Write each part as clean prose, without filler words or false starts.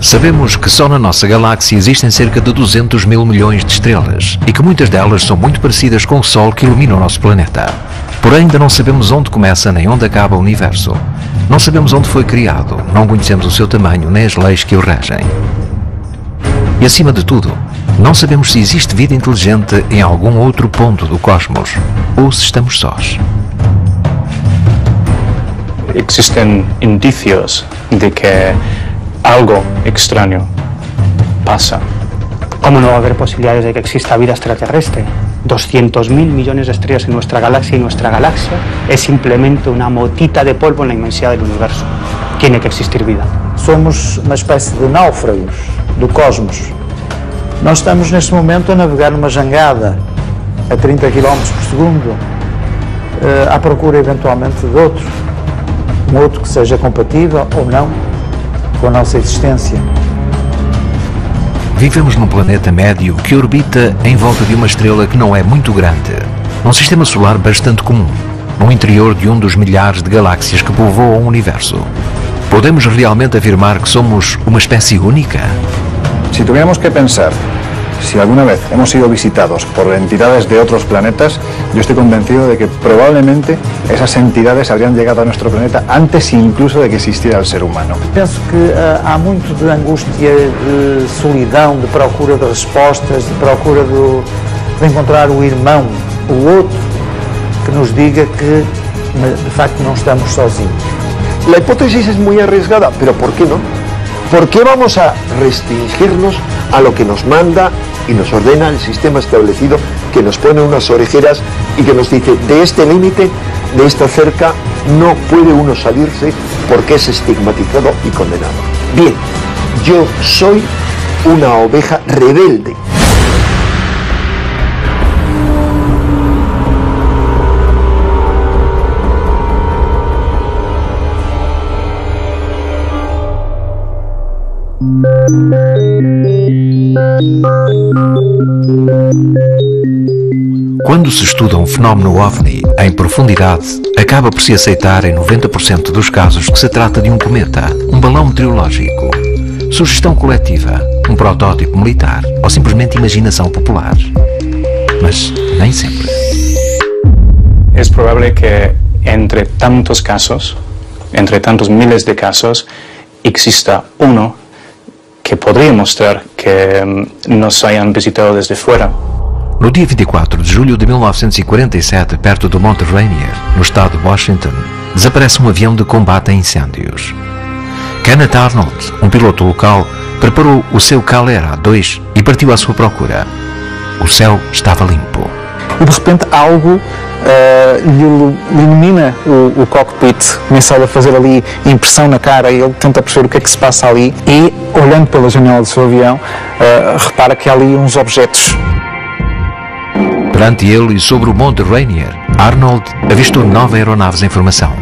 Sabemos que só na nossa galáxia existem cerca de 200 mil milhões de estrelas e que muitas delas são muito parecidas com o Sol que ilumina o nosso planeta. Porém, ainda não sabemos onde começa nem onde acaba o universo. Não sabemos onde foi criado, não conhecemos o seu tamanho nem as leis que o regem. E acima de tudo, não sabemos se existe vida inteligente em algum outro ponto do cosmos ou se estamos sós. Existen indicios de que algo extraño pasa. ¿Cómo no va a haber posibilidades de que exista vida extraterrestre? 200.000 millones de estrellas en nuestra galaxia y nuestra galaxia es simplemente una motita de polvo en la inmensidad del universo. Tiene que existir vida. Somos uma espécie de náufragos do cosmos. Nós estamos neste momento a navegar numa jangada a 30 km por segundo, à procura eventualmente de outro, um outro que seja compatível ou não com a nossa existência. Vivemos num planeta médio que orbita em volta de uma estrela que não é muito grande, num sistema solar bastante comum, no interior de um dos milhares de galáxias que povoam o universo. Podemos realmente afirmar que somos uma espécie única? Si tuviéramos que pensar si alguna vez hemos sido visitados por entidades de otros planetas, yo estoy convencido de que probablemente esas entidades habrían llegado a nuestro planeta antes incluso de que existiera el ser humano. Penso que há muito de angústia, de solidão, de procura de respostas, de procura de encontrar o irmão, o outro, que nos diga que de facto não estamos sozinhos. La hipótesis es muy arriesgada, pero ¿por qué no? ¿Por qué vamos a restringirnos a lo que nos manda y nos ordena el sistema establecido, que nos pone unas orejeras y que nos dice, de este límite, de esta cerca, no puede uno salirse porque es estigmatizado y condenado? Bien, yo soy una oveja rebelde. Quando se estuda um fenómeno OVNI em profundidade, acaba por se aceitar em 90% dos casos que se trata de um cometa, um balão meteorológico, sugestão coletiva, um protótipo militar ou simplesmente imaginação popular. Mas nem sempre. Es probable que entre tantos casos, entre tantos miles de casos, exista uno que podría mostrar que nos hayan visitado desde fuera. No dia 24 de julho de 1947, perto do Monte Rainier, no estado de Washington, desaparece um avião de combate a incêndios. Kenneth Arnold, um piloto local, preparou o seu Calera 2 e partiu à sua procura. O céu estava limpo. E de repente algo lhe ilumina o cockpit, começa a fazer ali impressão na cara, e ele tenta perceber o que é que se passa ali e, olhando pela janela do seu avião, repara que há ali uns objetos. Perante ele e sobre o Monte Rainier, Arnold avistou 9 aeronaves em formação.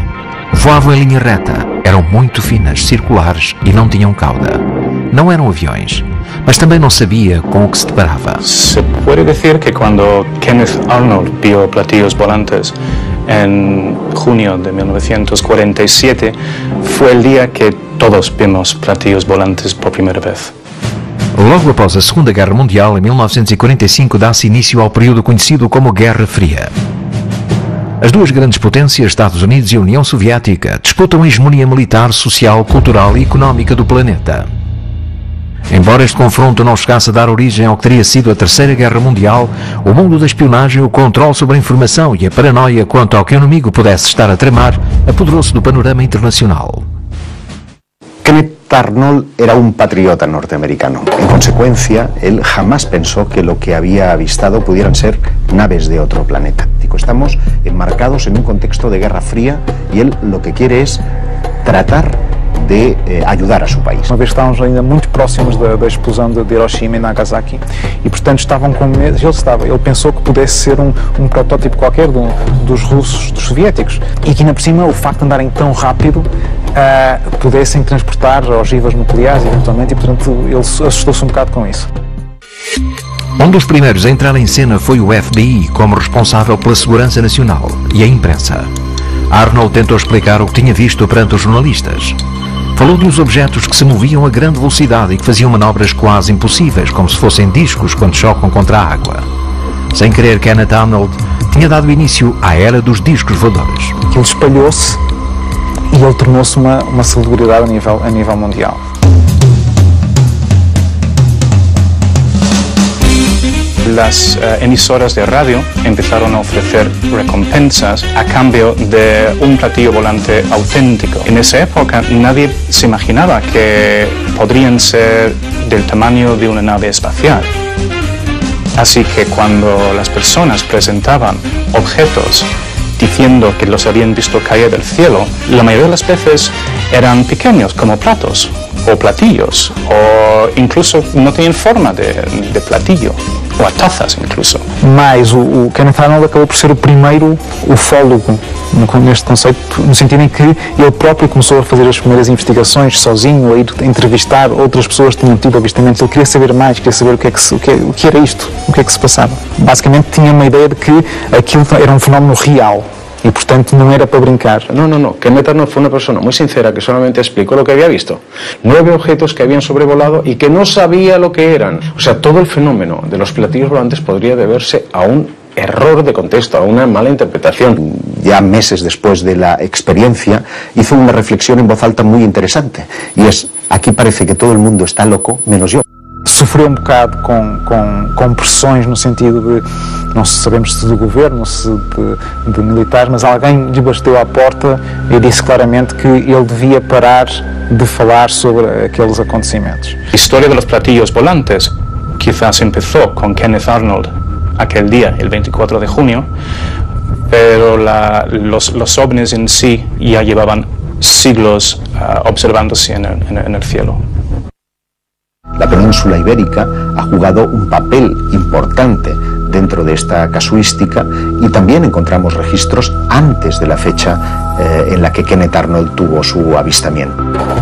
Voavam em linha reta, eram muito finas, circulares e não tinham cauda. Não eram aviões, mas também não sabia com o que se deparava. Se puede decir que cuando Kenneth Arnold vio platillos volantes en junio de 1947, fue el día que todos vimos platillos volantes por primera vez. Logo após a Segunda Guerra Mundial, em 1945, dá-se início ao período conhecido como Guerra Fria. As duas grandes potências, Estados Unidos e União Soviética, disputam a hegemonia militar, social, cultural e económica do planeta. Embora este confronto não chegasse a dar origem ao que teria sido a Terceira Guerra Mundial, o mundo da espionagem, o controle sobre a informação e a paranoia quanto ao que o inimigo pudesse estar a tramar apoderou-se do panorama internacional. Kenneth Arnold era un patriota norteamericano. En consecuencia, él jamás pensó que lo que había avistado pudieran ser naves de otro planeta. Estamos enmarcados en un contexto de Guerra Fría y él lo que quiere es tratar de ajudar a seu país. Uma vez estávamos ainda muito próximos da explosão de Hiroshima e Nagasaki e, portanto, estavam com medo. Ele pensou que pudesse ser um protótipo qualquer dos russos, dos soviéticos, e que, ainda por cima, o facto de andarem tão rápido pudessem transportar ogivas nucleares eventualmente, e, portanto, ele assustou-se um bocado com isso. Um dos primeiros a entrar em cena foi o FBI, como responsável pela segurança nacional, e a imprensa. Arnold tentou explicar o que tinha visto perante os jornalistas. Falou de uns objetos que se moviam a grande velocidade e que faziam manobras quase impossíveis, como se fossem discos quando chocam contra a água. Sem querer, Kenneth Arnold tinha dado início à era dos discos voadores. Ele espalhou-se e ele tornou-se uma celebridade a nível mundial. Las emisoras de radio empezaron a ofrecer recompensas a cambio de un platillo volante auténtico. En esa época nadie se imaginaba que podrían ser del tamaño de una nave espacial. Así que cuando las personas presentaban objetos diciendo que los habían visto caer del cielo, la mayoría de las veces eran pequeños, como platos o platillos, o incluso no tenían forma de platillo, ou a tazas incluso. Mas o Kenneth Arnold acabou por ser o primeiro ufólogo neste conceito, no sentido em que ele próprio começou a fazer as primeiras investigações sozinho, a ir entrevistar outras pessoas que tinham tido avistamentos. Ele queria saber mais, queria saber o que era isto, o que é que se passava. Basicamente tinha uma ideia de que aquilo era um fenómeno real. Y, por tanto, no era para brincar. No. Kenneth Arnold fue una persona muy sincera que solamente explicó lo que había visto. 9 objetos que habían sobrevolado y que no sabía lo que eran. O sea, todo el fenómeno de los platillos volantes podría deberse a un error de contexto, a una mala interpretación. Ya meses después de la experiencia, hizo una reflexión en voz alta muy interesante. Y es, aquí parece que todo el mundo está loco, menos yo. Sofreu bocado com pressões no sentido de, não sabemos se do governo, se de militares, mas alguém lhe bateu à porta e disse claramente que ele devia parar de falar sobre aqueles acontecimentos. La historia de los platillos volantes quizás empezó con Kenneth Arnold aquel día, el 24 de junio, pero los ovnis en sí ya llevaban siglos observándose en el cielo. La península ibérica ha jugado un papel importante dentro de esta casuística y también encontramos registros antes de la fecha en la que Kenneth Arnold tuvo su avistamiento.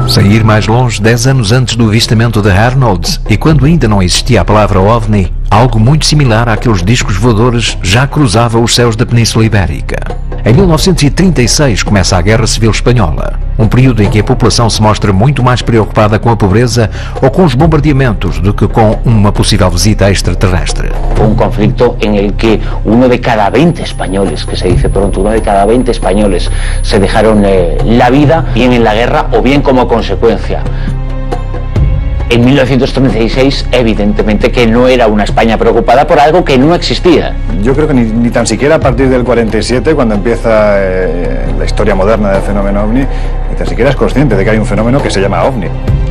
Sem ir mais longe, 10 anos antes do avistamento de Arnold, e quando ainda não existia a palavra OVNI, algo muito similar àqueles discos voadores já cruzava os céus da Península Ibérica. Em 1936 começa a Guerra Civil Espanhola, um período em que a população se mostra muito mais preocupada com a pobreza ou com os bombardeamentos do que com uma possível visita extraterrestre. Fue un conflicto en el que uno de cada 20 españoles, que se dice pronto, uno de cada 20 españoles se dejaron la vida, bien en la guerra o bien como consecuencia. En 1936, evidentemente que no era una España preocupada por algo que no existía. Yo creo que ni tan siquiera a partir del 47, cuando empieza la historia moderna del fenómeno OVNI, ni tan siquiera es consciente de que hay un fenómeno que se llama OVNI.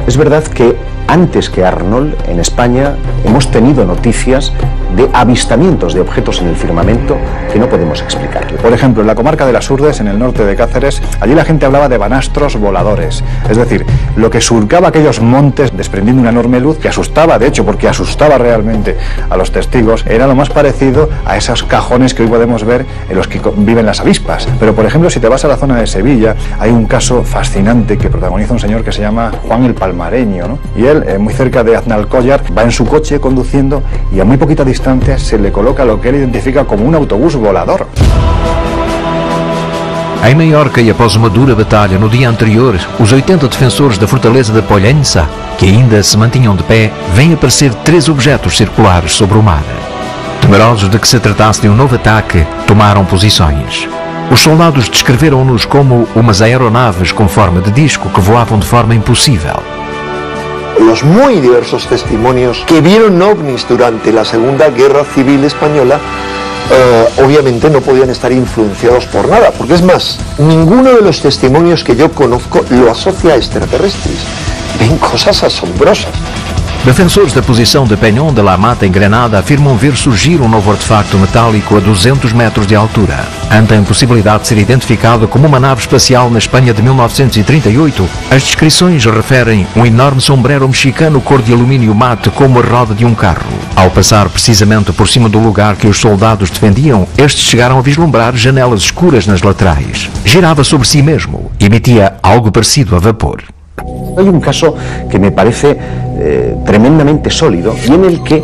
Es verdad que antes que Arnold, en España, hemos tenido noticias de avistamientos de objetos en el firmamento que no podemos explicar. Por ejemplo, en la comarca de las Urdes, en el norte de Cáceres, allí la gente hablaba de banastros voladores. Es decir, lo que surcaba aquellos montes desprendiendo una enorme luz que asustaba, de hecho, porque asustaba realmente a los testigos, era lo más parecido a esos cajones que hoy podemos ver en los que viven las avispas. Pero, por ejemplo, si te vas a la zona de Sevilla, hay un caso fascinante que protagoniza un señor que se llama Juan el Palmareño, ¿no? Y él, muy cerca de Aznalcóllar, va en su coche conduciendo y a muy poquita distancia se le coloca lo que él identifica como un autobús volador. Em Maiorca, e após uma dura batalha no dia anterior, os 80 defensores da fortaleza de Pollença, que ainda se mantinham de pé, vêm aparecer 3 objetos circulares sobre o mar. Temerosos de que se tratasse de um novo ataque, tomaram posições. Os soldados descreveram-nos como umas aeronaves com forma de disco que voavam de forma impossível. Los muy diversos testimonios que vieron ovnis durante la Segunda Guerra Civil Española obviamente no podían estar influenciados por nada, porque es más, ninguno de los testimonios que yo conozco lo asocia a extraterrestres. Ven cosas asombrosas. Defensores da posição de Peñón de la Mata em Granada afirmam ver surgir um novo artefacto metálico a 200 metros de altura. Ante a impossibilidade de ser identificado como uma nave espacial na Espanha de 1938, as descrições referem um enorme sombrero mexicano cor de alumínio mate como a roda de um carro. Ao passar precisamente por cima do lugar que os soldados defendiam, estes chegaram a vislumbrar janelas escuras nas laterais. Girava sobre si mesmo e emitia algo parecido a vapor. Hay un caso que me parece tremendamente sólido y en el que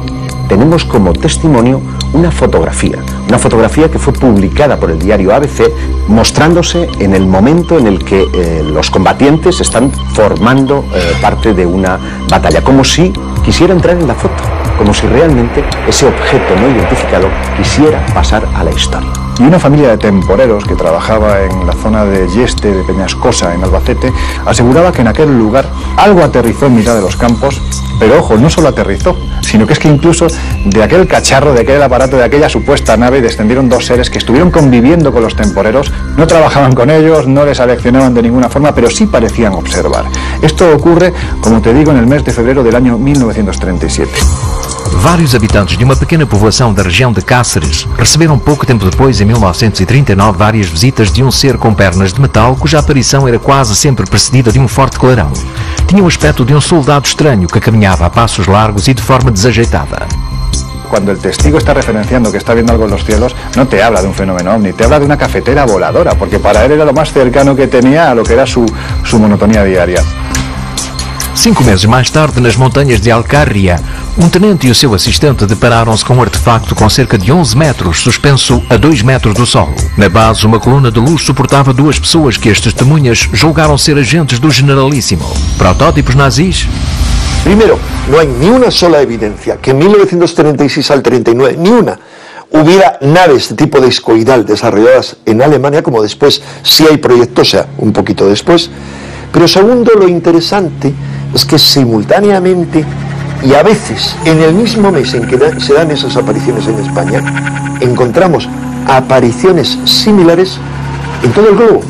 tenemos como testimonio una fotografía que fue publicada por el diario ABC, mostrándose en el momento en el que los combatientes están formando parte de una batalla, como si quisiera entrar en la foto, como si realmente ese objeto no identificado quisiera pasar a la historia. Y una familia de temporeros que trabajaba en la zona de Yeste, de Peñascosa, en Albacete, aseguraba que en aquel lugar algo aterrizó en mitad de los campos, pero ojo, no solo aterrizó, sino que es que incluso de aquel cacharro, de aquel aparato, de aquella supuesta nave, descendieron dos seres que estuvieron conviviendo con los temporeros, no trabajaban con ellos, no les aleccionaban de ninguna forma, pero sí parecían observar. Esto ocurre, como te digo, en el mes de febrero del año 1937. Vários habitantes de uma pequena povoação da região de Cáceres receberam pouco tempo depois, em 1939, várias visitas de um ser com pernas de metal cuja aparição era quase sempre precedida de um forte clarão. Tinha o aspecto de um soldado estranho que caminhava a passos largos e de forma desajeitada. Cuando el testigo está referenciando que está viendo algo en los cielos, no te habla de un fenómeno ovni, te habla de una cafetera voladora, porque para él era lo más cercano que tenía a lo que era su monotonía diaria. 5 meses mais tarde, nas montanhas de Alcarria, um tenente e o seu assistente depararam-se com um artefacto com cerca de 11 metros, suspenso a 2 metros do solo. Na base, uma coluna de luz suportava 2 pessoas que as testemunhas julgaram ser agentes do Generalísimo. Protótipos nazis? Primero, no hay ni una sola evidencia que en 1936 al 39, ni una, hubiera naves de tipo discoidal desarrolladas en Alemania, como después sí hay proyectos, o sea, un poquito después. Pero segundo, lo interesante es que simultáneamente y a veces en el mismo mes en que se dan esas apariciones en España, encontramos apariciones similares en todo el globo.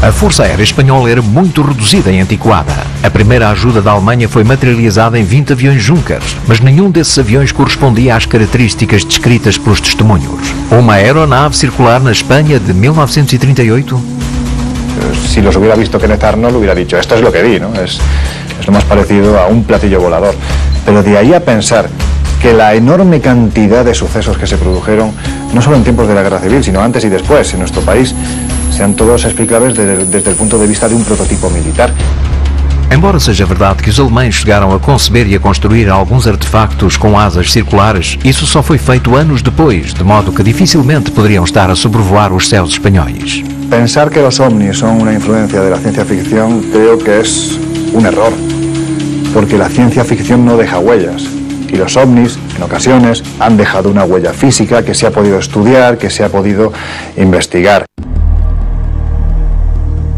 A Força Aérea Espanhola era muito reduzida e antiquada. A primeira ajuda da Alemanha foi materializada em 20 aviões Junkers, mas nenhum desses aviões correspondia às características descritas pelos testemunhos. Uma aeronave circular na Espanha de 1938? Si los hubiera visto Kenneth Arnold, hubiera dicho, esto es lo que vi, ¿no? Es lo más parecido a un platillo volador. Pero de ahí a pensar que la enorme cantidad de sucesos que se produjeron, no solo en tiempos de la Guerra Civil, sino antes y después en nuestro país, sean todos explicables desde el punto de vista de un prototipo militar. Embora seja verdade que os alemães chegaram a conceber e a construir alguns artefactos com asas circulares, isso só foi feito anos depois, de modo que dificilmente poderiam estar a sobrevoar os céus espanhóis. Pensar que los ovnis son una influencia de la ciencia ficción creo que es un error, porque la ciencia ficción no deja huellas, y los ovnis, en ocasiones, han dejado una huella física que se ha podido estudiar, que se ha podido investigar.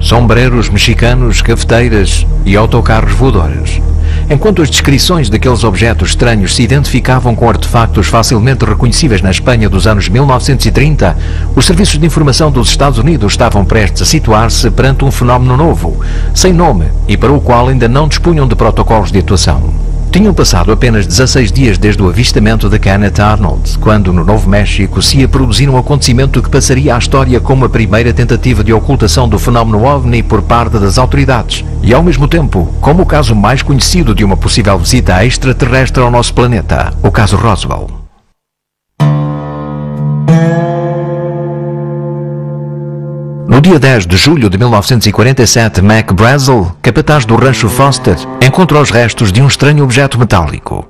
Sombreros mexicanos, cafeteiras e autocarros voadores. Enquanto as descrições daqueles objetos estranhos se identificavam com artefactos facilmente reconhecíveis na Espanha dos anos 1930, os serviços de informação dos Estados Unidos estavam prestes a situar-se perante um fenómeno novo, sem nome e para o qual ainda não dispunham de protocolos de atuação. Tinham passado apenas 16 dias desde o avistamento de Kenneth Arnold, quando no Novo México se ia produzir um acontecimento que passaria à história como a primeira tentativa de ocultação do fenómeno OVNI por parte das autoridades, e ao mesmo tempo, como o caso mais conhecido de uma possível visita extraterrestre ao nosso planeta, o caso Roswell. No dia 10 de julho de 1947, Mac Brazel, capataz do rancho Foster, encontrou os restos de um estranho objeto metálico.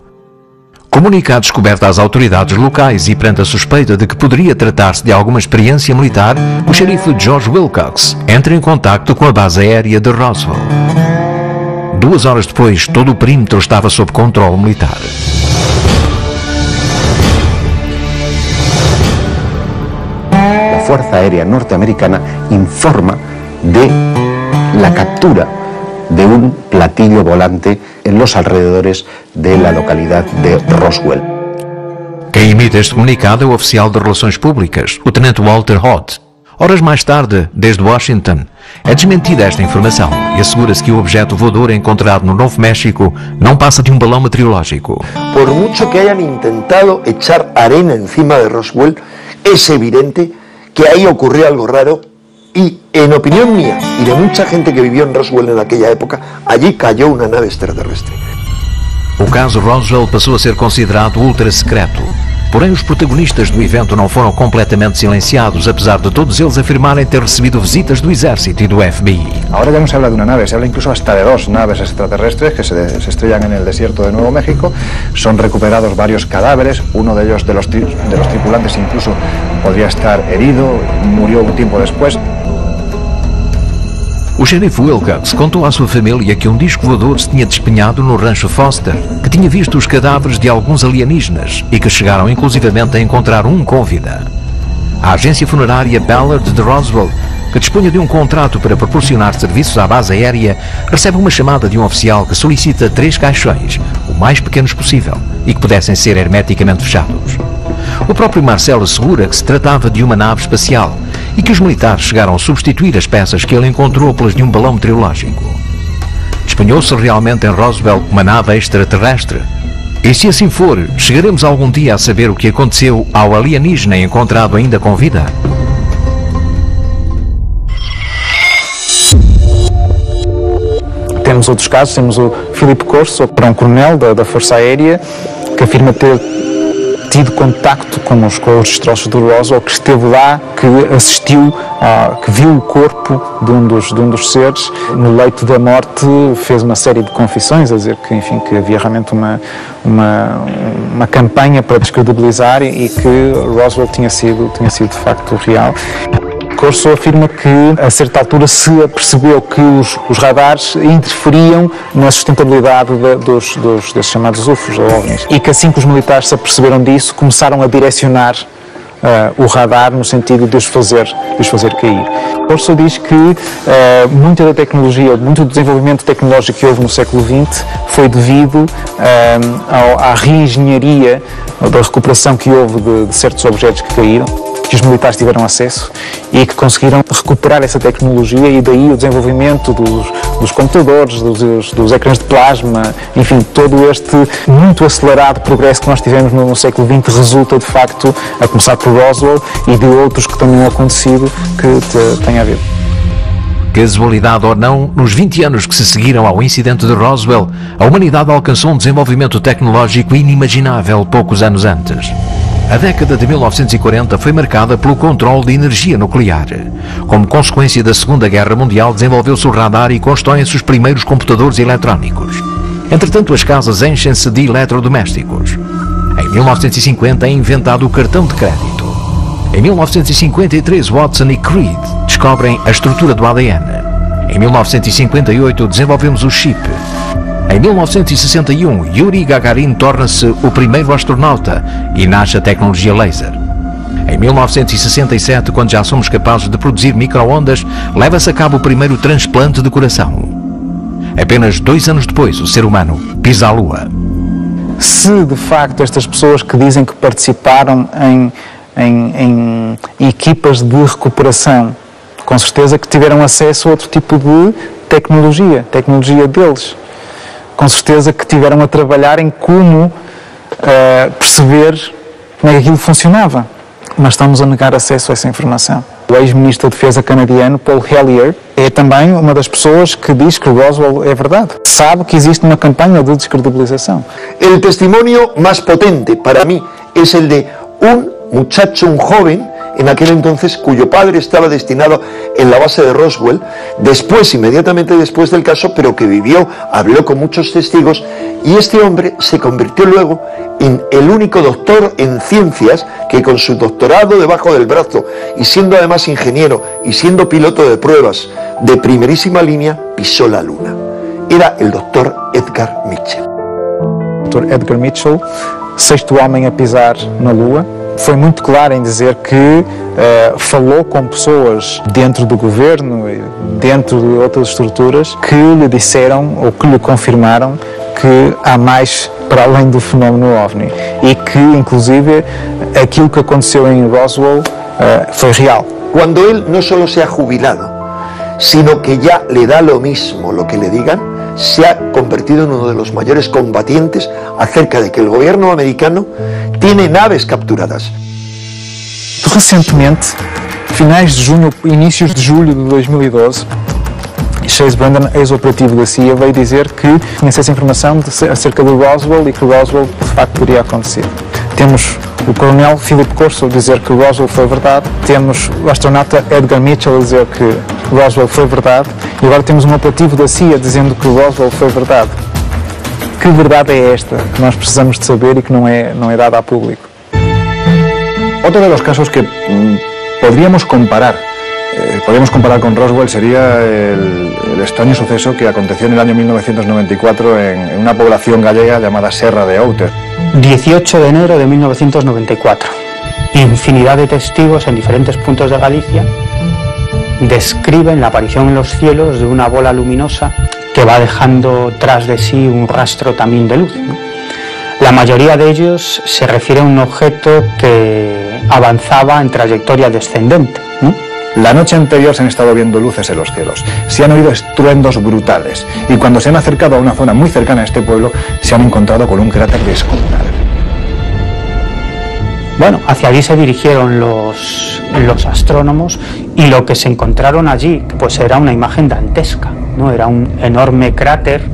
Comunicado descoberto às autoridades locais e perante a suspeita de que poderia tratar-se de alguma experiência militar, o xerife George Wilcox entra em contacto com a base aérea de Roswell. 2 horas depois, todo o perímetro estava sob controle militar. La Fuerza Aérea Norteamericana informa de la captura de un platillo volante en los alrededores de la localidad de Roswell. Quem emite este comunicado é o oficial de Relações Públicas, o tenente Walter Hood. Horas mais tarde, desde Washington, é desmentida esta informação e assegura-se que o objeto voador encontrado no Novo México não passa de um balão meteorológico. Por mucho que hayan intentado echar arena encima de Roswell, es evidente que ahí ocurrió algo raro y, en opinión mía y de mucha gente que vivió en Roswell en aquella época, allí cayó una nave extraterrestre. O caso Roswell passou a ser considerado ultra secreto. Porém, os protagonistas do evento não foram completamente silenciados, apesar de todos eles afirmarem ter recebido visitas do Exército e do FBI. Ahora ya no se habla de una nave, se habla incluso hasta de dos naves extraterrestres que se estrellan en el desierto de Nuevo México. Son recuperados varios cadáveres, uno de ellos de los tripulantes incluso podría estar herido, murió un tiempo después. O xerife Wilcox contou à sua família que um disco voador se tinha despenhado no rancho Foster, que tinha visto os cadáveres de alguns alienígenas e que chegaram inclusivamente a encontrar um com vida. A agência funerária Ballard de Roswell, que dispunha de um contrato para proporcionar serviços à base aérea, recebe uma chamada de um oficial que solicita 3 caixões, o mais pequenos possível, e que pudessem ser hermeticamente fechados. O próprio Marcel assegura que se tratava de uma nave espacial e que os militares chegaram a substituir as peças que ele encontrou pelas de um balão meteorológico. Despenhou-se realmente em Roswell uma nave extraterrestre? E se assim for, chegaremos algum dia a saber o que aconteceu ao alienígena encontrado ainda com vida? Temos outros casos, temos o Philip Corso, para um coronel da Força Aérea, que afirma ter tido contacto com os destroços do Roswell, que esteve lá, que assistiu, que viu o corpo de um dos seres no leito da morte, fez uma série de confissões a dizer que, enfim, que havia realmente uma campanha para descredibilizar e que Roswell tinha sido de facto real. Corso afirma que, a certa altura, se apercebeu que os radares interferiam na sustentabilidade desses chamados UFOs, ou OVNIs, e que assim que os militares se aperceberam disso, começaram a direcionar o radar no sentido de os fazer cair. Corso diz que muita da tecnologia, muito do desenvolvimento tecnológico que houve no século XX foi devido à reengenharia da recuperação que houve de certos objetos que caíram, que os militares tiveram acesso e que conseguiram recuperar essa tecnologia, e daí o desenvolvimento dos computadores, dos ecrãs de plasma, enfim, todo este muito acelerado progresso que nós tivemos no século XX resulta de facto, a começar por Roswell e de outros que também han acontecido, que tem a ver. Casualidade ou não, nos 20 anos que se seguiram ao incidente de Roswell, a humanidade alcançou um desenvolvimento tecnológico inimaginável poucos anos antes. A década de 1940 foi marcada pelo controle de energia nuclear. Como consequência da Segunda Guerra Mundial, desenvolveu-se o radar e constroem-se os primeiros computadores eletrónicos. Entretanto, as casas enchem-se de eletrodomésticos. Em 1950 é inventado o cartão de crédito. Em 1953, Watson e Crick descobrem a estrutura do ADN. Em 1958, desenvolvemos o chip. Em 1961, Yuri Gagarin torna-se o primeiro astronauta e nasce a tecnologia laser. Em 1967, quando já somos capazes de produzir micro-ondas, leva-se a cabo o primeiro transplante de coração. Apenas 2 anos depois, o ser humano pisa a Lua. Se de facto estas pessoas que dizem que participaram em equipas de recuperação, com certeza que tiveram acesso a outro tipo de tecnologia deles. Com certeza que tiveram a trabalhar em como perceber como é que aquilo funcionava, mas estamos a negar acesso a essa informação. O ex-ministro da Defesa canadiano, Paul Hellyer, é também uma das pessoas que diz que Roswell é verdade. Sabe que existe uma campanha de descredibilização. El testimonio más potente para mí es el de un muchacho, un joven, en aquel entonces, cuyo padre estaba destinado en la base de Roswell, después, inmediatamente después del caso, pero que vivió, habló con muchos testigos, y este hombre se convirtió luego en el único doctor en ciencias que, con su doctorado debajo del brazo, y siendo además ingeniero y siendo piloto de pruebas de primerísima línea, pisó la luna. Era el doctor Edgar Mitchell. Dr. Edgar Mitchell, 6º homem a pisar na Lua, foi muito claro em dizer que falou com pessoas dentro do governo, dentro de outras estruturas, que lhe disseram ou que lhe confirmaram que há mais para além do fenómeno OVNI e que, inclusive, aquilo que aconteceu em Roswell foi real. Cuando él no solo se ha jubilado, sino que ya le da lo mismo lo que le digan, se ha convertido en uno de los mayores combatientes acerca de que el gobierno americano tiene naves capturadas. Recentemente, finais de junho, inícios de julho de 2012, Chase Brandon, ex-operativo da CIA, veio dizer que tinha acesso a informação acerca do Roswell e que o Roswell de facto poderia acontecer. Temos o coronel Philip Corso a dizer que Roswell foi verdade, temos o astronauta Edgar Mitchell a dizer que Roswell foi verdade, e agora temos um apelativo da CIA dizendo que Roswell foi verdade. Que verdade é esta que nós precisamos de saber e que não é dada a público? Otro de los casos que podríamos comparar con Roswell sería el extraño suceso que aconteció en el año 1994 en una población gallega llamada Serra de Outer. 18 de enero de 1994. Infinidad de testigos en diferentes puntos de Galicia describen la aparición en los cielos de una bola luminosa que va dejando tras de sí un rastro también de luz, ¿no? La mayoría de ellos se refiere a un objeto que avanzaba en trayectoria descendente, ¿no? La noche anterior se han estado viendo luces en los cielos, se han oído estruendos brutales y cuando se han acercado a una zona muy cercana a este pueblo se han encontrado con un cráter descomunal. Bueno, hacia allí se dirigieron los astrónomos y lo que se encontraron allí pues era una imagen dantesca, ¿no? Era un enorme cráter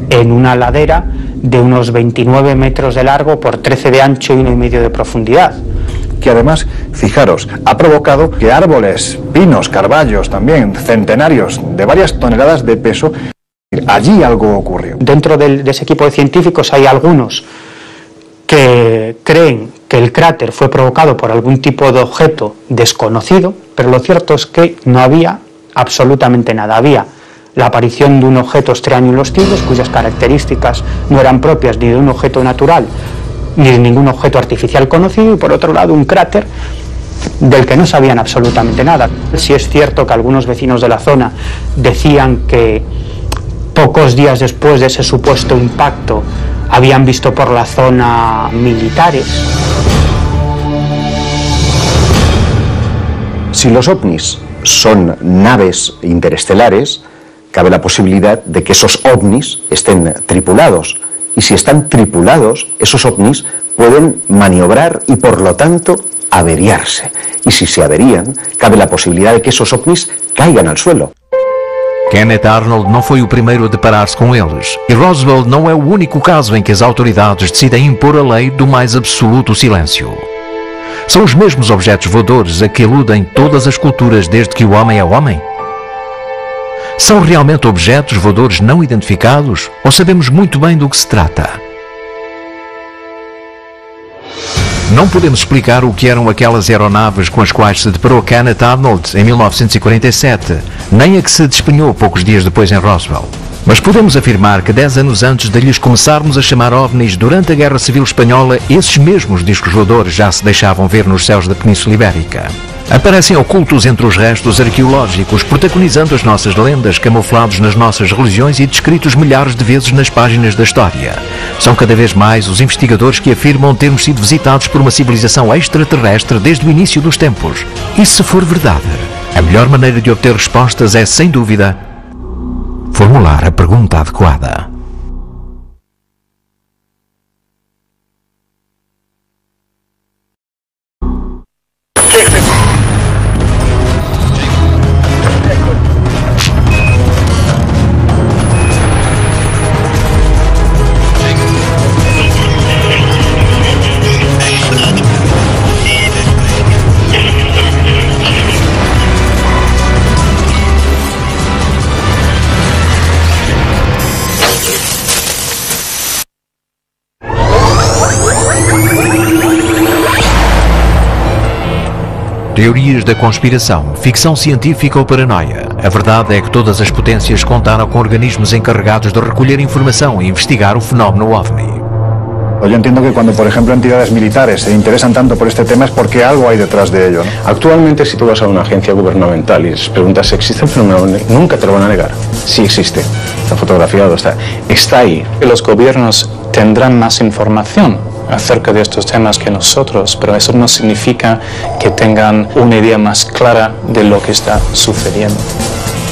en una ladera de unos 29 metros de largo por 13 de ancho y 1,5 de profundidad. Que además, fijaros, ha provocado que árboles, pinos, carballos también, centenarios de varias toneladas de peso, allí algo ocurrió. Dentro de ese equipo de científicos hay algunos que creen que el cráter fue provocado por algún tipo de objeto desconocido, pero lo cierto es que no había absolutamente nada. Había la aparición de un objeto extraño en los cielos, cuyas características no eran propias ni de un objeto natural, ni de ningún objeto artificial conocido, y por otro lado un cráter del que no sabían absolutamente nada. Sí es cierto que algunos vecinos de la zona decían que pocos días después de ese supuesto impacto habían visto por la zona militares. Si los ovnis son naves interestelares, cabe la posibilidad de que esos ovnis estén tripulados. Y si están tripulados, esos ovnis pueden maniobrar y por lo tanto averiarse. Y si se averían, cabe la posibilidad de que esos ovnis caigan al suelo. Kenneth Arnold não foi o primeiro a deparar-se com eles, e Roswell não é o único caso em que as autoridades decidem impor a lei do mais absoluto silêncio. São os mesmos objetos voadores a que eludem todas as culturas desde que o homem é homem? São realmente objetos voadores não identificados ou sabemos muito bem do que se trata? Não podemos explicar o que eram aquelas aeronaves com as quais se deparou Kenneth Arnold em 1947, nem a que se despenhou poucos dias depois em Roswell. Mas podemos afirmar que 10 anos antes de lhes começarmos a chamar OVNIs durante a Guerra Civil Espanhola, esses mesmos discos voadores já se deixavam ver nos céus da Península Ibérica. Aparecem ocultos entre os restos arqueológicos, protagonizando as nossas lendas, camuflados nas nossas religiões e descritos milhares de vezes nas páginas da história. São cada vez mais os investigadores que afirmam termos sido visitados por uma civilização extraterrestre desde o início dos tempos. E se for verdade, a melhor maneira de obter respostas é, sem dúvida, formular a pergunta adequada. Teorias da conspiração, ficção científica ou paranoia. A verdade é que todas as potências contaram com organismos encarregados de recolher informação e investigar o fenómeno OVNI. Yo entiendo que cuando, por ejemplo, entidades militares se interesan tanto por este tema es porque algo hay detrás de ello, ¿no? Actualmente, si tú vas a una agencia gubernamental y les preguntas si existe el fenómeno OVNI, nunca te lo van a negar. Sí existe, está fotografiado, está ahí. Los gobiernos tendrán más información acerca de estos temas que nosotros, pero eso no significa que tengan una idea más clara de lo que está sucediendo.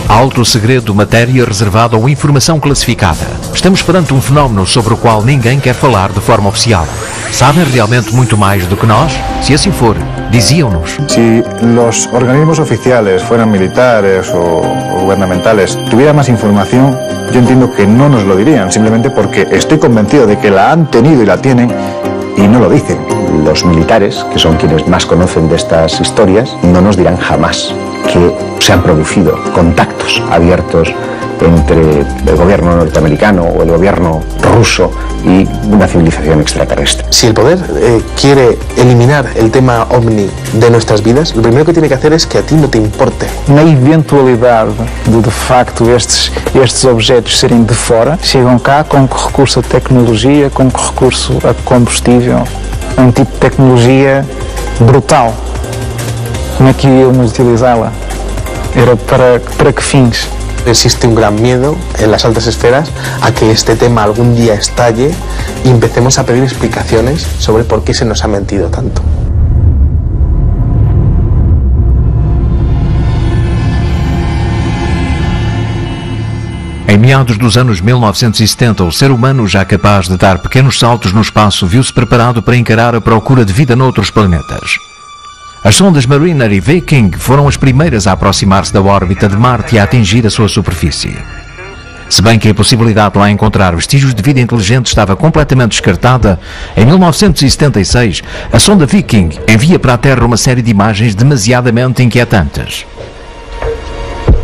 Alto segredo, matéria reservada ou informação classificada. Estamos perante um fenómeno sobre o qual ninguém quer falar de forma oficial. Sabem realmente muito mais do que nós? Se assim for, diziam-nos. Si los organismos oficiales, fueran militares o gubernamentales, tuvieran más información, yo entiendo que no nos lo dirían, simplemente porque estoy convencido de que la han tenido y la tienen y no lo dicen. los militares, que son quienes más conocen de estas historias, no nos dirán jamás que se han producido contactos abiertos entre el gobierno norteamericano o el gobierno ruso y una civilización extraterrestre. Si el poder quiere eliminar el tema OVNI de nuestras vidas, lo primero que tiene que hacer es que a ti no te importe. Na eventualidade de facto estes objetos serem de fora, chegam cá com recurso a tecnologia, com recurso a combustível, um tipo de tecnologia brutal. Como é que íamos utilizá-la? Era para que fins? Existe un gran miedo en las altas esferas a que este tema algún día estalle y empecemos a pedir explicaciones sobre por qué se nos ha mentido tanto. Em meados dos anos 1970, o ser humano, já capaz de dar pequenos saltos no espaço, viu-se preparado para encarar a procura de vida noutros planetas. As sondas Mariner e Viking foram as primeiras a aproximar-se da órbita de Marte e a atingir a sua superfície. Se bem que a possibilidade de lá encontrar vestígios de vida inteligente estava completamente descartada, em 1976, a sonda Viking envia para a Terra uma série de imagens demasiadamente inquietantes.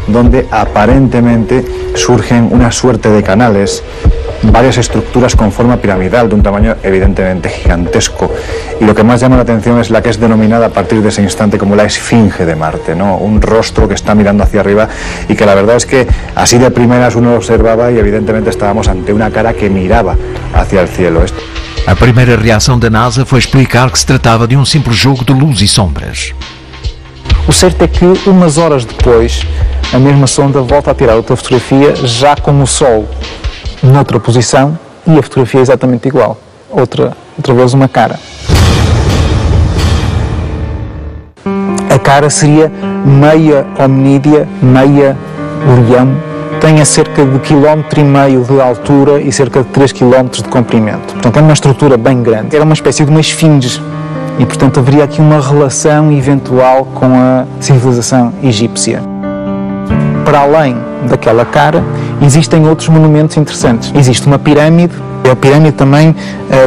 Donde aparentemente surgen una suerte de canales, varias estructuras con forma piramidal de un tamaño evidentemente gigantesco, y lo que más llama la atención es la que es denominada a partir de ese instante como la Esfinge de Marte, ¿no? Un rostro que está mirando hacia arriba y que la verdad es que así de primeras uno lo observaba y evidentemente estábamos ante una cara que miraba hacia el cielo. A primeira reação da NASA foi explicar que se tratava de um simples jogo de luz e sombras. O certo é que umas horas depois a mesma sonda volta a tirar outra fotografia já com o Sol noutra posição e a fotografia é exatamente igual. Outra vez uma cara. A cara seria meia hominídea, meia leão. Tem cerca de 1,5 km de altura e cerca de 3 km de comprimento. Portanto, é uma estrutura bem grande. Era uma espécie de uma esfinge e, portanto, haveria aqui uma relação eventual com a civilização egípcia. Para além daquela cara, existem outros monumentos interessantes. Existe uma pirâmide. A pirâmide também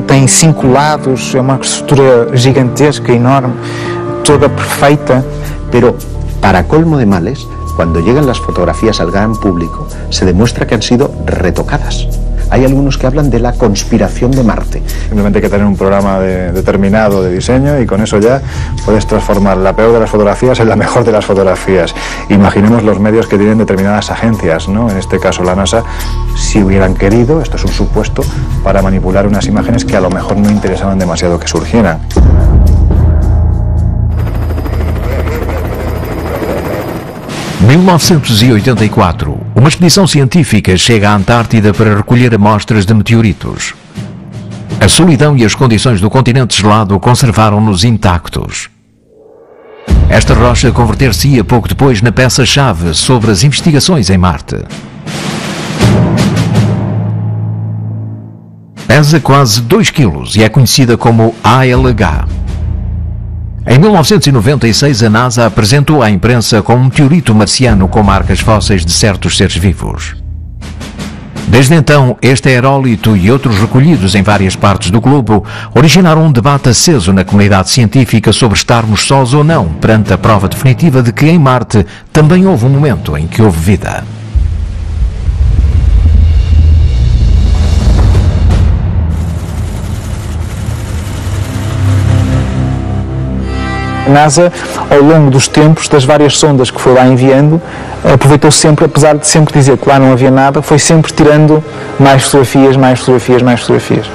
tem 5 lados, é uma estrutura gigantesca, enorme, toda perfeita. Pero, para colmo de males, cuando llegan las fotografías al gran público, se demuestra que han sido retocadas. Hay algunos que hablan de la conspiración de Marte. Simplemente hay que tener un programa determinado de diseño y con eso ya puedes transformar la peor de las fotografías en la mejor de las fotografías. Imaginemos los medios que tienen determinadas agencias, ¿no? En este caso la NASA, si hubieran querido, esto es un supuesto, para manipular unas imágenes que a lo mejor no interesaban demasiado que surgieran. Em 1984, uma expedição científica chega à Antártida para recolher amostras de meteoritos. A solidão e as condições do continente gelado conservaram-nos intactos. Esta rocha converter-se-ia pouco depois na peça-chave sobre as investigações em Marte. Pesa quase 2 kg e é conhecida como ALH. Em 1996, a NASA apresentou à imprensa como um meteorito marciano com marcas fósseis de certos seres vivos. Desde então, este aerólito e outros recolhidos em várias partes do globo originaram um debate aceso na comunidade científica sobre estarmos sós ou não perante a prova definitiva de que em Marte também houve um momento em que houve vida. A NASA, ao longo dos tempos, das várias sondas que foi lá enviando, aproveitou sempre, apesar de sempre dizer que lá não havia nada, foi sempre tirando mais fotografias, mais fotografias, mais fotografias.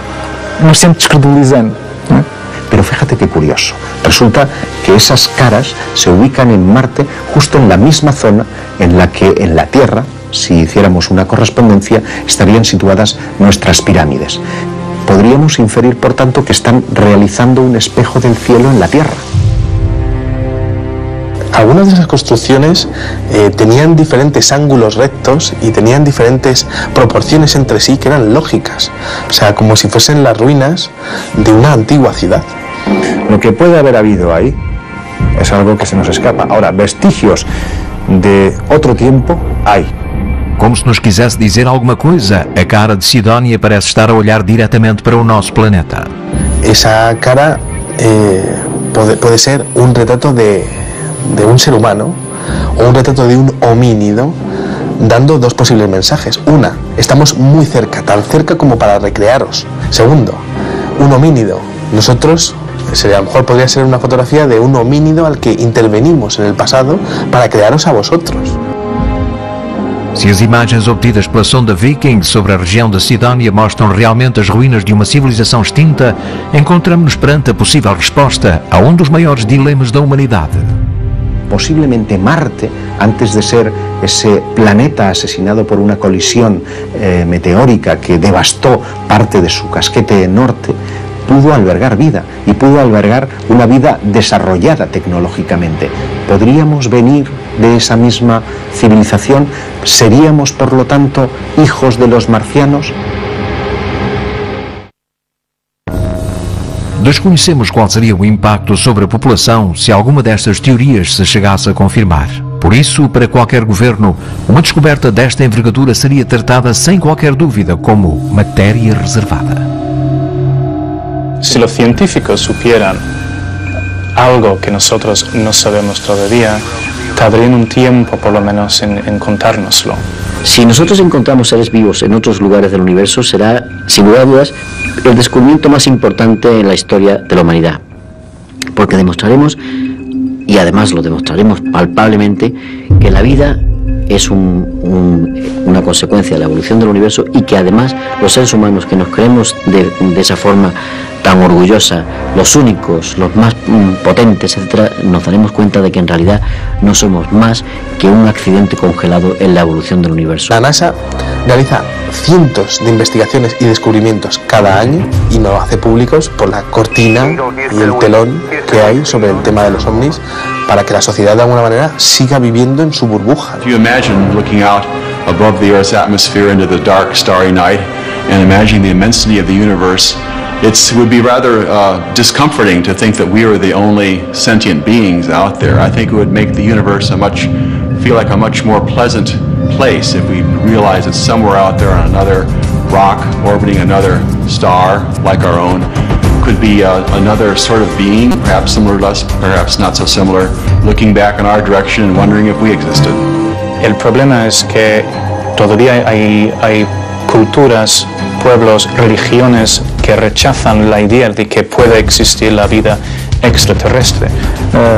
Mas sempre descredibilizando. ¿No? Pero fíjate qué curioso. Resulta que esas caras se ubican en Marte justo en la misma zona en la que en la Tierra, si hiciéramos una correspondencia, estarían situadas nuestras pirámides. Podríamos inferir, por tanto, que están realizando un espejo del cielo en la Tierra. Algunas de esas construcciones tenían diferentes ángulos rectos y tenían diferentes proporciones entre sí que eran lógicas, o sea, como si fuesen las ruinas de una antigua ciudad. Lo que puede haber habido ahí es algo que se nos escapa. Ahora, vestigios de otro tiempo hay. Como se nos quisesse dizer alguma coisa, a cara de Sidónia parece estar a olhar diretamente para o nosso planeta. Esa cara puede ser un retrato de un ser humano o un retrato de un homínido, dando dos posibles mensajes. Una, estamos muy cerca, tan cerca como para recrearos. Segundo, un homínido. Nosotros, a lo mejor podría ser una fotografía de un homínido al que intervenimos en el pasado para crearos a vosotros. Se as imagens obtidas pela sonda Viking sobre a região de Sidónia mostram realmente as ruínas de uma civilização extinta, encontramos-nos perante a possível resposta a um dos maiores dilemas da humanidade. Posiblemente Marte, antes de ser ese planeta asesinado por una colisión meteórica que devastó parte de su casquete norte, pudo albergar vida y pudo albergar una vida desarrollada tecnológicamente. ¿Podríamos venir de esa misma civilización? ¿Seríamos, por lo tanto, hijos de los marcianos? Desconhecemos qual seria o impacto sobre a população se alguma destas teorias se chegasse a confirmar. Por isso, para qualquer governo, uma descoberta desta envergadura seria tratada sem qualquer dúvida como matéria reservada. Si los científicos supieran algo que nosotros no sabemos todavía, tardarían un tiempo por lo menos en contárnoslo. Si nosotros encontramos seres vivos en otros lugares del universo, será, sin lugar a dudas, el descubrimiento más importante en la historia de la humanidad. Porque demostraremos, y además lo demostraremos palpablemente, que la vida es una consecuencia de la evolución del universo y que además los seres humanos que nos creemos de esa forma tan orgullosa, los únicos, los más potentes, etcétera, nos daremos cuenta de que en realidad no somos más que un accidente congelado en la evolución del universo. La NASA realiza cientos de investigaciones y descubrimientos cada año y nos hace públicos por la cortina y el telón que hay sobre el tema de los ovnis para que la sociedad de alguna manera siga viviendo en su burbuja. If you imagine looking out above the Earth's atmosphere into the dark, starry night and imagining the immensity of the universe, it would be rather discomforting to think that we are the only sentient beings out there. I think it would make the universe feel like a much more pleasant place if we realize that somewhere out there on another rock orbiting another star like our own could be another sort of being, perhaps similar to us, perhaps not so similar, looking back in our direction and wondering if we existed. El problema es que todavía hay culturas, pueblos, religiones que rechazan la idea de que pueda existir la vida extraterrestre.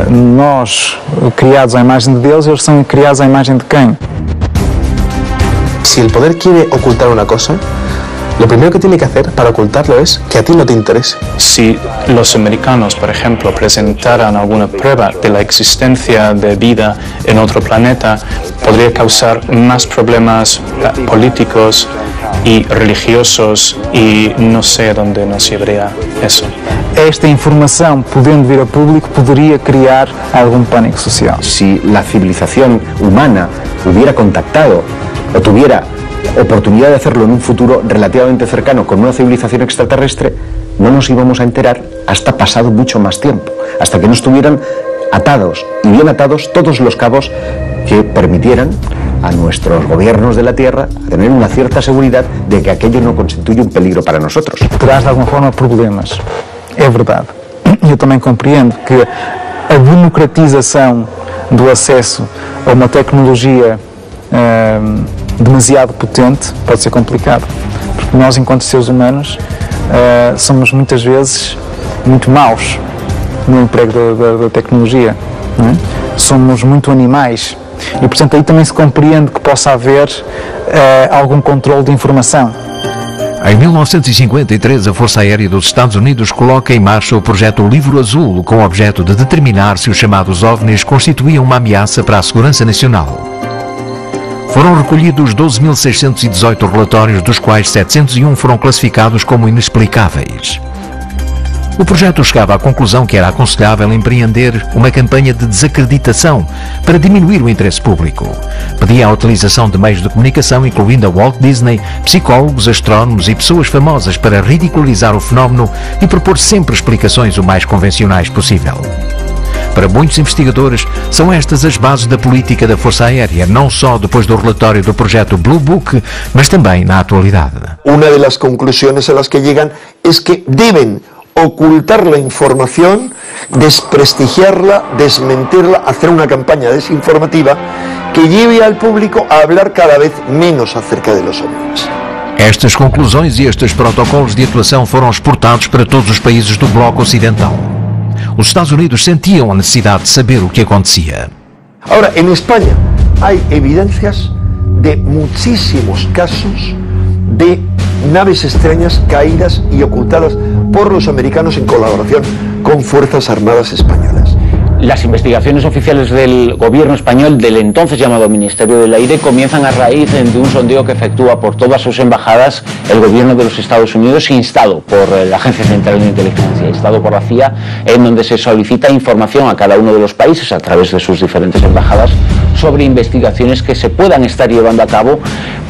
Nós, criados à imagem de Deus, eles são criados à imagem de quem? Si el poder quiere ocultar una cosa, lo primero que tiene que hacer para ocultarlo es que a ti no te interese. Si los americanos, por ejemplo, presentaran alguna prueba de la existencia de vida en otro planeta, podría causar más problemas políticos y religiosos y no sé dónde nos llevaría eso. Esta informação, podendo vir a público, poderia criar algum pânico social. Si la civilización humana hubiera contactado o tuviera oportunidad de hacerlo en un futuro relativamente cercano con una civilización extraterrestre, no nos íbamos a enterar hasta pasado mucho más tiempo, hasta que no estuvieran atados y bien atados todos los cabos que permitieran a nuestros gobiernos de la Tierra tener una cierta seguridad de que aquello no constituye un peligro para nosotros. Terás de alguma forma problemas, é verdade. Eu também compreendo que a democratização do acesso a uma tecnologia demasiado potente pode ser complicado, porque nós, enquanto seres humanos, somos muitas vezes muito maus no emprego da tecnologia, não é? Somos muito animais e, portanto, aí também se compreende que possa haver algum controle de informação. Em 1953, a Força Aérea dos Estados Unidos coloca em marcha o projeto Livro Azul, com o objeto de determinar se os chamados OVNIs constituíam uma ameaça para a segurança nacional. Foram recolhidos 12.618 relatórios, dos quais 701 foram classificados como inexplicáveis. O projeto chegava à conclusão que era aconselhável empreender uma campanha de desacreditação para diminuir o interesse público. Pedia a utilização de meios de comunicação, incluindo a Walt Disney, psicólogos, astrónomos e pessoas famosas para ridicularizar o fenómeno e propor sempre explicações o mais convencionais possível. Para muitos investigadores, são estas as bases da política da Força Aérea, não só depois do relatório do projeto Blue Book, mas também na atualidade. Una de las conclusiones a las que llegan es que deben ocultar la información, desprestigiarla, desmentirla, hacer una campaña desinformativa que lleve al público a hablar cada vez menos acerca de los ovnis. Estas conclusões e estes protocolos de atuação foram exportados para todos os países do bloco ocidental. Os Estados Unidos sentiam a necessidade de saber o que acontecia. Ahora, en España hay evidencias de muchísimos casos de naves extrañas caídas y ocultadas por los americanos en colaboración con Fuerzas Armadas Españolas. Las investigaciones oficiales del gobierno español, del entonces llamado Ministerio del Aire, comienzan a raíz de un sondeo que efectúa por todas sus embajadas el gobierno de los Estados Unidos, instado por la Agencia Central de Inteligencia, instado por la CIA, en donde se solicita información a cada uno de los países a través de sus diferentes embajadas sobre investigaciones que se puedan estar llevando a cabo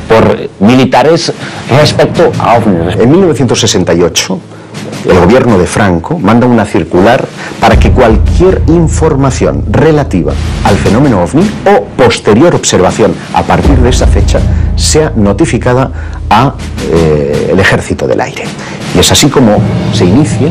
por militares respecto a ovnis. En 1968, el gobierno de Franco manda una circular para que cualquier información relativa al fenómeno ovni o posterior observación a partir de esa fecha sea notificada al Ejército del Aire. Y es así como se inicia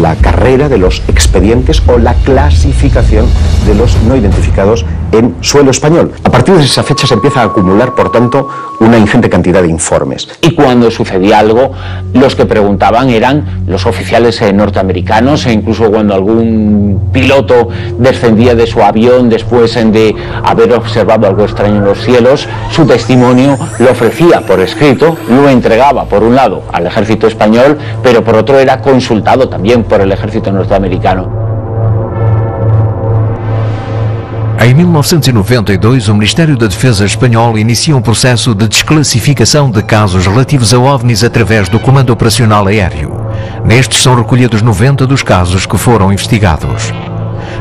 la carrera de los expedientes o la clasificación de los no identificados en suelo español. A partir de esa fecha se empieza a acumular, por tanto, una ingente cantidad de informes. Y cuando sucedía algo, los que preguntaban eran los oficiales norteamericanos, e incluso cuando algún piloto descendía de su avión después de haber observado algo extraño en los cielos, su testimonio lo ofrecía por escrito, lo entregaba por un lado al ejército español, pero por otro era consultado también por el ejército norteamericano. Em 1992, o Ministério da Defesa espanhol inicia um processo de desclassificação de casos relativos a OVNIs através do Comando Operacional Aéreo. Nestes são recolhidos 90 dos casos que foram investigados.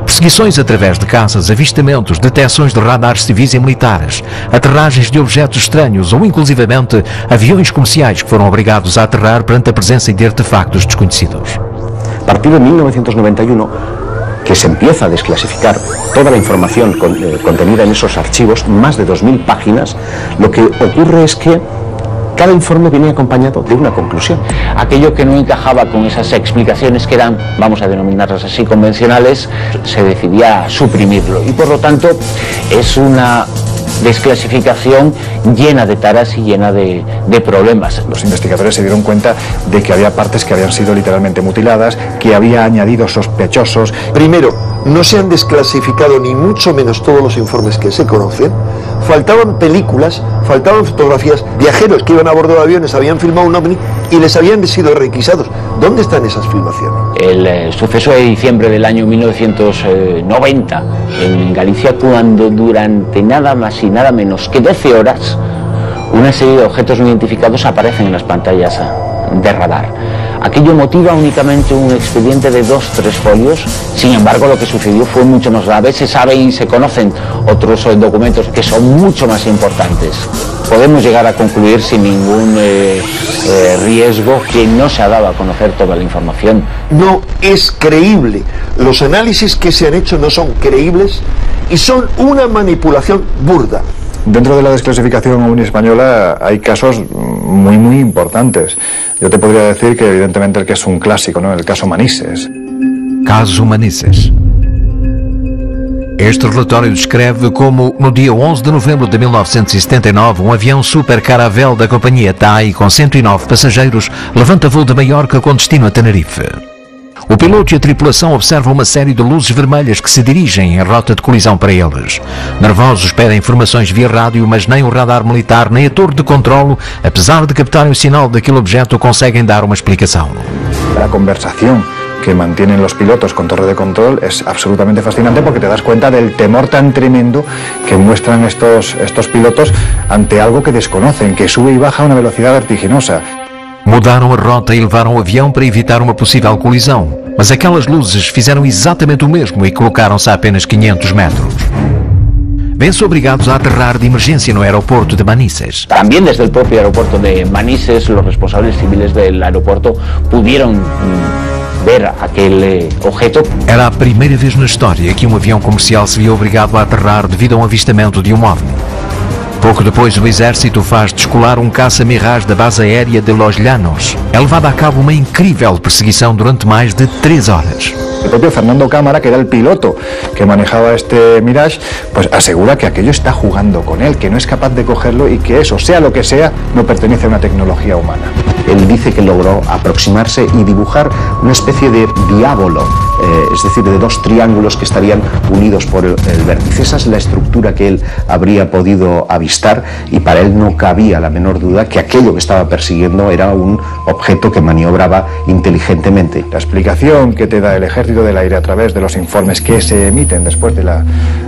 Perseguições através de caças, avistamentos, detecções de radares civis e militares, aterragens de objetos estranhos ou inclusivamente aviões comerciais que foram obrigados a aterrar perante a presença de artefactos desconhecidos. A partir de 1991, que se empieza a desclasificar toda la información contenida en esos archivos, más de 2000 páginas, lo que ocurre es que cada informe viene acompañado de una conclusión. Aquello que no encajaba con esas explicaciones que eran, vamos a denominarlas así, convencionales, se decidía suprimirlo. Y por lo tanto es una desclasificación llena de taras y llena de problemas. Los investigadores se dieron cuenta de que había partes que habían sido literalmente mutiladas, que había añadidos sospechosos. Primero, no se han desclasificado ni mucho menos todos los informes que se conocen. Faltaban películas, faltaban fotografías, viajeros que iban a bordo de aviones habían filmado un ovni y les habían sido requisados. ¿Dónde están esas filmaciones? El suceso de diciembre del año 1990 en Galicia, cuando durante nada más y nada menos que 12 horas una serie de objetos no identificados aparecen en las pantallas de radar. Aquello motiva únicamente un expediente de 2-3 folios. Sin embargo, lo que sucedió fue mucho más grave. Se sabe y se conocen otros documentos que son mucho más importantes. Podemos llegar a concluir sin ningún riesgo que no se ha dado a conocer toda la información. No es creíble. Los análisis que se han hecho no son creíbles y son una manipulación burda. Dentro de la desclasificación OVNI española hay casos muy importantes. Yo te podría decir que evidentemente el que es un clásico, ¿no? El caso Manises. Caso Manises. Este relatório descreve como, no dia 11 de novembro de 1979, um avião Super Caravelle da companhia TAI com 109 passageiros levanta voo de Maiorca com destino a Tenerife. O piloto e a tripulação observam uma série de luzes vermelhas que se dirigem em rota de colisão para eles. Nervosos pedem informações via rádio, mas nem o radar militar nem a torre de controlo, apesar de captarem o sinal daquele objeto, conseguem dar uma explicação. A conversação que mantienen los pilotos con torre de control es absolutamente fascinante porque te das cuenta del temor tan tremendo que muestran estos pilotos ante algo que desconocen, que sube y baja a una velocidad vertiginosa. Mudaram a rota e levaram o avião para evitar uma possível colisão, mas aquelas luzes fizeram exatamente o mesmo e colocaram-se a apenas 500 metros. Ven-se obrigados a aterrar de emergência no aeroporto de Manises. También desde el propio aeropuerto de Manises, los responsables civiles del aeropuerto pudieron ver aquele objeto. Era a primeira vez na história que um avião comercial se via obrigado a aterrar devido a um avistamento de um OVNI. Pouco depois, o exército faz descolar um caça-Mirage da base aérea de Los Llanos. É levada a cabo uma incrível perseguição durante mais de 3 horas. El propio Fernando Cámara, que era el piloto que manejaba este Mirage, pues asegura que aquello está jugando con él, que no es capaz de cogerlo y que eso, sea lo que sea, no pertenece a una tecnología humana. Él dice que logró aproximarse y dibujar una especie de diábolo, es decir, de 2 triángulos que estarían unidos por el vértice. Esa es la estructura que él habría podido avistar y para él no cabía la menor duda que aquello que estaba persiguiendo era un objeto que maniobraba inteligentemente. La explicación que te da el Ejército del Aire a través de los informes que se emiten después de la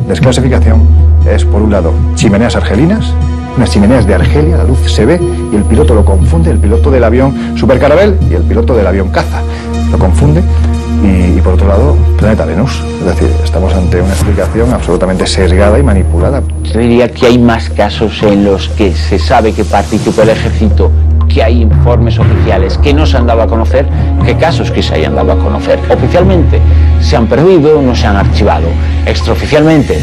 desclasificación es, por un lado, chimeneas argelinas, unas chimeneas de Argelia, la luz se ve y el piloto lo confunde, el piloto del avión Super Caravelle y el piloto del avión caza, lo confunde y por otro lado, planeta Venus. Es decir, estamos ante una explicación absolutamente sesgada y manipulada. Yo diría que hay más casos en los que se sabe que participó el ejército, que hay informes oficiales que no se han dado a conocer, que casos que se hayan dado a conocer. Oficialmente se han perdido, no se han archivado. Extraoficialmente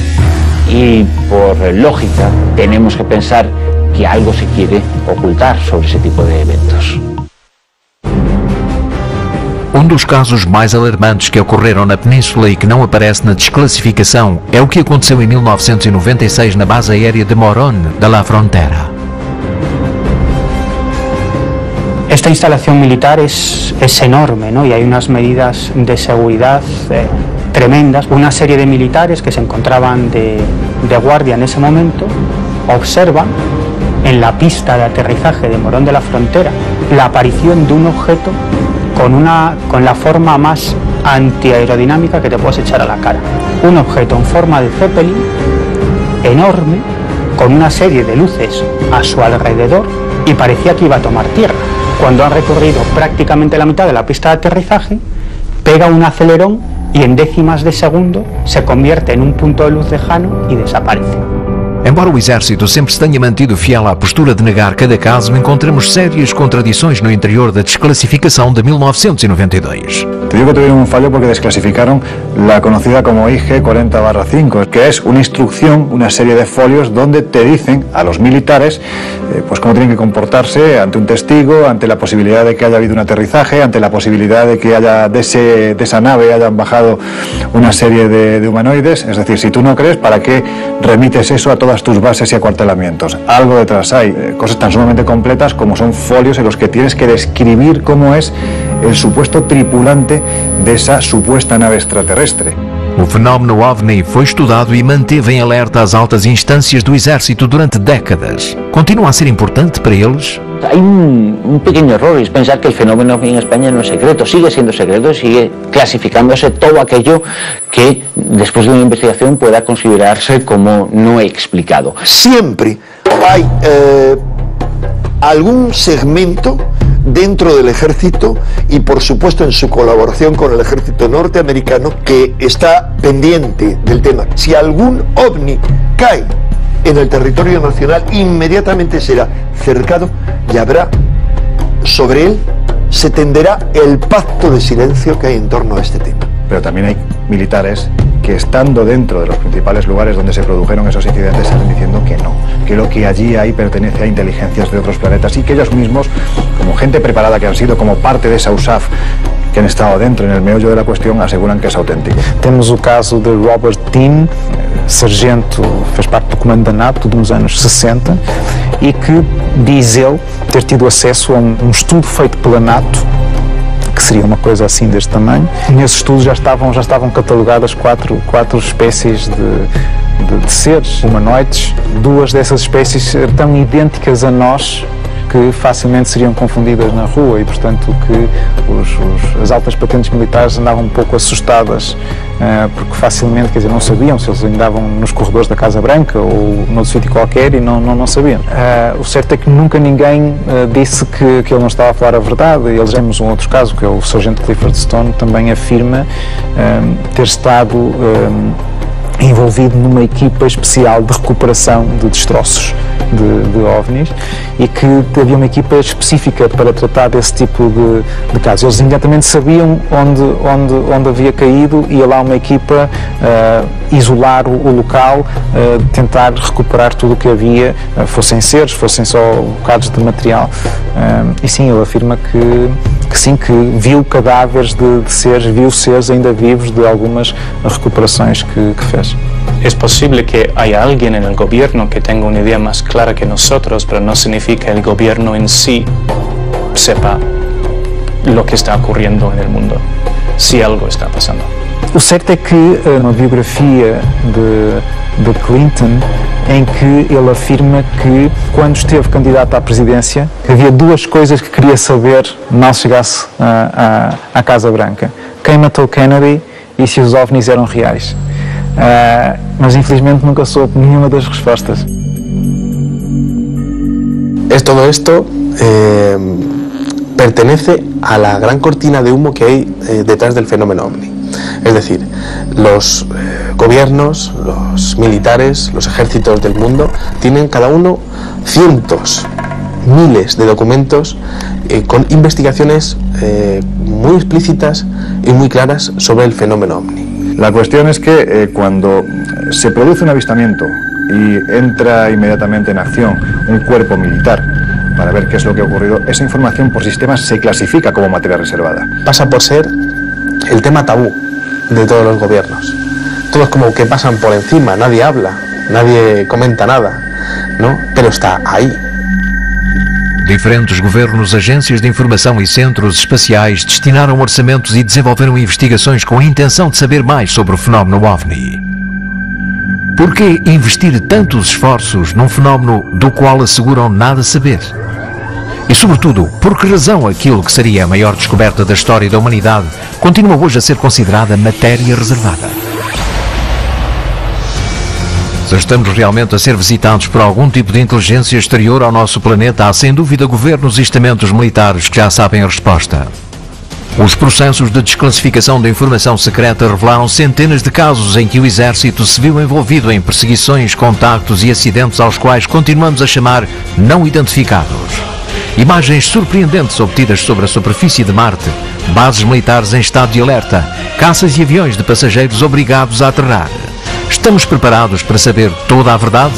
y por lógica tenemos que pensar que algo se quiere ocultar sobre ese tipo de eventos. Um dos casos mais alarmantes que ocorreram na Península e que não aparece na desclassificação é o que aconteceu em 1996 na base aérea de Morón de la Frontera. Esta instalación militar es enorme, ¿no? Y hay unas medidas de seguridad tremendas. Una serie de militares que se encontraban de guardia en ese momento observan en la pista de aterrizaje de Morón de la Frontera la aparición de un objeto con la forma más antiaerodinámica que te puedes echar a la cara. Un objeto en forma de Zeppelin, enorme, con una serie de luces a su alrededor y parecía que iba a tomar tierra. Cuando han recorrido prácticamente la mitad de la pista de aterrizaje, pega un acelerón y en décimas de segundo se convierte en un punto de luz lejano y desaparece. Embora o Exército sempre se tenha mantido fiel à postura de negar cada caso, encontramos sérias contradições no interior da desclassificação de 1992. Te digo que tuvieron un fallo porque desclasificaron la conocida como IG 40/5, que es una instrucción, una serie de folios donde te dicen a los militares pues cómo tienen que comportarse ante un testigo, ante la posibilidad de que haya habido un aterrizaje, ante la posibilidad de que haya de esa nave hayan bajado una serie de humanoides. Es decir, si tú no crees, ¿para qué remites eso a todas tus bases y acuartelamientos? Algo detrás hay, cosas tan sumamente completas como son folios en los que tienes que describir cómo es el supuesto tripulante de esa supuesta nave extraterrestre. O fenómeno OVNI foi estudado e manteve em alerta as altas instâncias do Exército durante décadas. Continua a ser importante para eles? Hay un pequeño error, es pensar que el fenómeno en España no es secreto, sigue siendo secreto, sigue clasificándose todo aquello que después de una investigación pueda considerarse como no explicado. Siempre hay algún segmento dentro del ejército y por supuesto en su colaboración con el ejército norteamericano que está pendiente del tema. Si algún ovni cae en el territorio nacional, inmediatamente será cercado y habrá sobre él, se tenderá el pacto de silencio que hay en torno a este tema. Pero también hay militares que estando dentro de los principales lugares donde se produjeron esos incidentes salen diciendo que no, que lo que allí hay pertenece a inteligencias de otros planetas y que ellos mismos, como gente preparada que han sido como parte de esa USAF, que han estado dentro en el meollo de la cuestión, aseguran que es auténtico. Temos o caso de Robert Dean, sargento, fez parte do comando da NATO nos anos 60 e que diz ele ter tido acesso a um estudo feito pela NATO, que seria uma coisa assim deste tamanho. Nesse estudo já estavam catalogadas quatro espécies de seres humanoides. 2 dessas espécies eram tão idênticas a nós que facilmente seriam confundidas na rua e, portanto, que as altas patentes militares andavam um pouco assustadas porque facilmente, quer dizer, não sabiam se eles andavam nos corredores da Casa Branca ou noutro sítio qualquer e não sabiam. O certo é que nunca ninguém disse que ele não estava a falar a verdade. Eles temos um outro caso, que é o sargento Clifford Stone, também afirma ter estado envolvido numa equipa especial de recuperação de destroços de OVNIs e que havia uma equipa específica para tratar desse tipo de casos. Eles imediatamente sabiam onde havia caído, ia lá uma equipa isolar o local, tentar recuperar tudo o que havia, fossem seres, fossem só bocados de material. E sim, ele afirma que sim, que viu cadáveres de seres, viu seres ainda vivos de algumas recuperações que fez. Es posible que haya alguien en el gobierno que tenga una idea más clara que nosotros, pero no significa que el gobierno en sí sepa lo que está ocurriendo en el mundo, si algo está pasando. O certo é que uma biografia de Clinton, em que ele afirma que quando esteve candidato à presidência havia duas coisas que queria saber mal chegasse à Casa Branca: quem matou Kennedy e se os OVNIs eram reais. Mas infelizmente nunca soube nenhuma das respostas. Todo esto pertenece a la gran cortina de humo que hay detrás del fenómeno OVNI. Es decir, los gobiernos, los militares, los ejércitos del mundo tienen cada uno cientos, miles de documentos con investigaciones muy explícitas y muy claras sobre el fenómeno OVNI. La cuestión es que cuando se produce un avistamiento y entra inmediatamente en acción un cuerpo militar para ver qué es lo que ha ocurrido, esa información por sistemas se clasifica como materia reservada. Pasa por ser el tema tabú de todos los gobiernos. Todos como que pasan por encima, nadie habla, nadie comenta nada, ¿no? Pero está ahí. Diferentes governos, agências de informação e centros espaciais destinaram orçamentos e desenvolveram investigações com a intenção de saber mais sobre o fenómeno OVNI. Por que investir tantos esforços num fenómeno do qual asseguram nada saber? E, sobretudo, por que razão aquilo que seria a maior descoberta da história da humanidade continua hoje a ser considerada matéria reservada? Se estamos realmente a ser visitados por algum tipo de inteligência exterior ao nosso planeta, há sem dúvida governos e estamentos militares que já sabem a resposta. Os processos de desclassificação da informação secreta revelaram centenas de casos em que o Exército se viu envolvido em perseguições, contactos e acidentes aos quais continuamos a chamar não identificados. Imagens surpreendentes obtidas sobre a superfície de Marte, bases militares em estado de alerta, caças e aviões de passageiros obrigados a aterrar. Estamos preparados para saber toda a verdade?